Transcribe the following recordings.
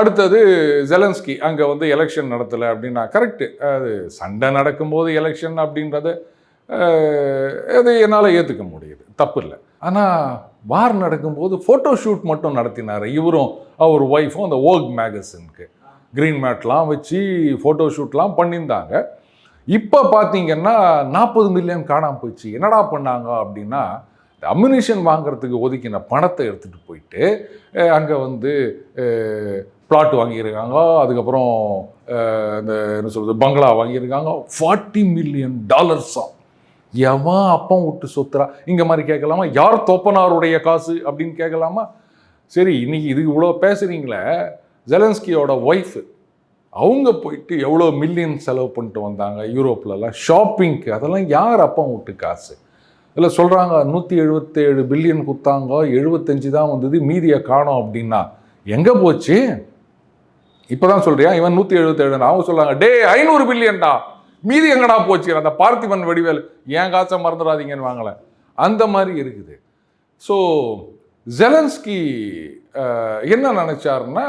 அடுத்தது ஜெலன்ஸ்கி அங்கே வந்து எலெக்ஷன் நடத்தலை அப்படின்னா கரெக்டு. அது சண்டை நடக்கும்போது எலெக்ஷன் அப்படின்றது அது என்னால் ஏற்றுக்க முடியுது, தப்பு இல்லை. ஆனால் வார் நடக்கும்போது ஃபோட்டோ ஷூட் மட்டும் நடத்தினார் இவரும் அவர் ஒய்ஃபும் அந்த ஓக் மேகசினுக்கு க்ரீன் மேட்லாம் வச்சு ஃபோட்டோ ஷூட்லாம் பண்ணியிருந்தாங்க. இப்போ பார்த்தீங்கன்னா 40 மில்லியன் காணாமல் போயிடுச்சு. என்னடா பண்ணாங்க அப்படின்னா, அம்யூனிஷன் வாங்குறதுக்கு ஒதுக்கின பணத்தை எடுத்துகிட்டு போயிட்டு அங்கே வந்து பிளாட் வாங்கியிருக்காங்க. அதுக்கப்புறம் இந்த என்ன சொல்கிறது பங்களா வாங்கியிருக்காங்க. $40 மில்லியன். எவன் அப்பம் விட்டு சொத்துறா இங்கே மாதிரி கேட்கலாமா? யார் தோப்பனாருடைய காசு அப்படின்னு கேட்கலாமா? சரி, இன்னைக்கு இது இவ்வளோ பேசுகிறீங்களே, ஜெலன்ஸ்கியோட ஒய்ஃபு அவங்க போயிட்டு எவ்வளோ மில்லியன் செலவு பண்ணிட்டு வந்தாங்க யூரோப்லலாம் ஷாப்பிங்க்கு. அதெல்லாம் யார் அப்பம் விட்டு காசு? இதில் சொல்கிறாங்க 177 பில்லியன் கொடுத்தாங்க, 75 தான் வந்தது, மீதியை காணோம் அப்படின்னா எங்கே போச்சு? இப்போ தான் சொல்கிறியா இவன் 177? அவங்க சொல்கிறாங்க டே 500 பில்லியன்டா, மீதி எங்கடா போச்சு? அந்த பார்த்திபன் வடிவேல் ஏன் காசை மறந்துடாதீங்கன்னு வாங்கலை, அந்த மாதிரி இருக்குது. ஸோ ஜெலன்ஸ்கி என்ன நினச்சாருன்னா,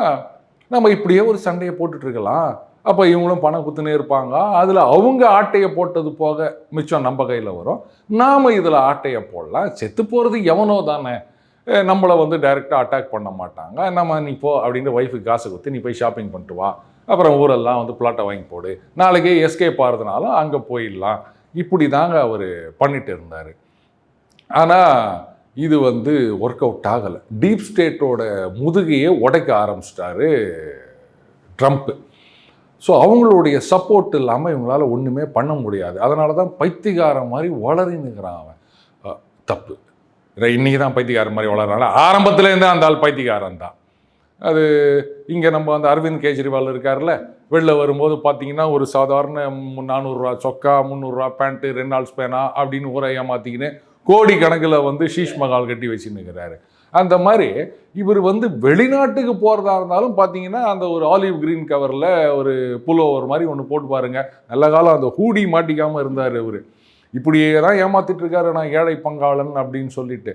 நம்ம இப்படியே ஒரு சண்டையை போட்டுட்ருக்கலாம், அப்போ இவங்களும் பணம் குத்துனே இருப்பாங்க, அதில் அவங்க ஆட்டையை போட்டது போக மிச்சம் நம்ம கையில் வரும், நாம் இதில் ஆட்டையை போடலாம், செத்து போகிறது எவனோ தானே, நம்மளை வந்து டைரெக்டாக அட்டாக் பண்ண மாட்டாங்க, நம்ம நீ போ அப்படின்னு ஒய்ஃபுக்கு காசு கொடுத்து நீ போய் ஷாப்பிங் பண்ணிட்டு வா, அப்புறம் ஊரெல்லாம் வந்து பிளாட்டை வாங்கி போடு, நாளைக்கே எஸ்கேப் ஆகிறதுனாலும் அங்கே போயிடலாம், இப்படி தாங்க அவர் பண்ணிட்டு இருந்தார். ஆனால் இது வந்து ஒர்க் அவுட் ஆகலை. டீப் ஸ்டேட்டோட முதுகையே உடைக்க ஆரம்பிச்சிட்டாரு ட்ரம்ப்பு. ஸோ அவங்களுடைய சப்போர்ட் இல்லாமல் இவங்களால் ஒன்றுமே பண்ண முடியாது. அதனால தான் பைத்தியக்காரன் மாதிரி வளரினுக்கிறான் அவன். தப்பு. இன்றைக்கி தான் பைத்தியக்காரன் மாதிரி வளர்றாங்க, ஆரம்பத்துலேருந்தே அந்த ஆள் பைத்தியக்காரன் தான். அது இங்கே நம்ம அந்த அரவிந்த் கெஜ்ரிவால் இருக்கார்ல, வெளில வரும்போது பார்த்தீங்கன்னா ஒரு சாதாரண 400 சொக்கா, 300 பேண்ட்டு, 2 நாள் ஸ்பேனா அப்படின்னு ஊரை ஏமாற்றிக்கின்னு கோடி கணக்கில் வந்து ஷீஷ் மகால் கட்டி வச்சுன்னுக்கிறாரு. அந்த மாதிரி இவர் வந்து வெளிநாட்டுக்கு போகிறதா இருந்தாலும் பார்த்தீங்கன்னா அந்த ஒரு ஆலிவ் கிரீன் கவரில் ஒரு புல்லோவர் மாதிரி ஒன்று போட்டு பாருங்க, நல்ல காலம் அந்த ஹூடி மாட்டிக்காமல் இருந்தார் இவர். இப்படியே தான் ஏமாத்திட்டு இருக்காரு, நான் ஏழை பங்காளன் அப்படின்னு சொல்லிட்டு.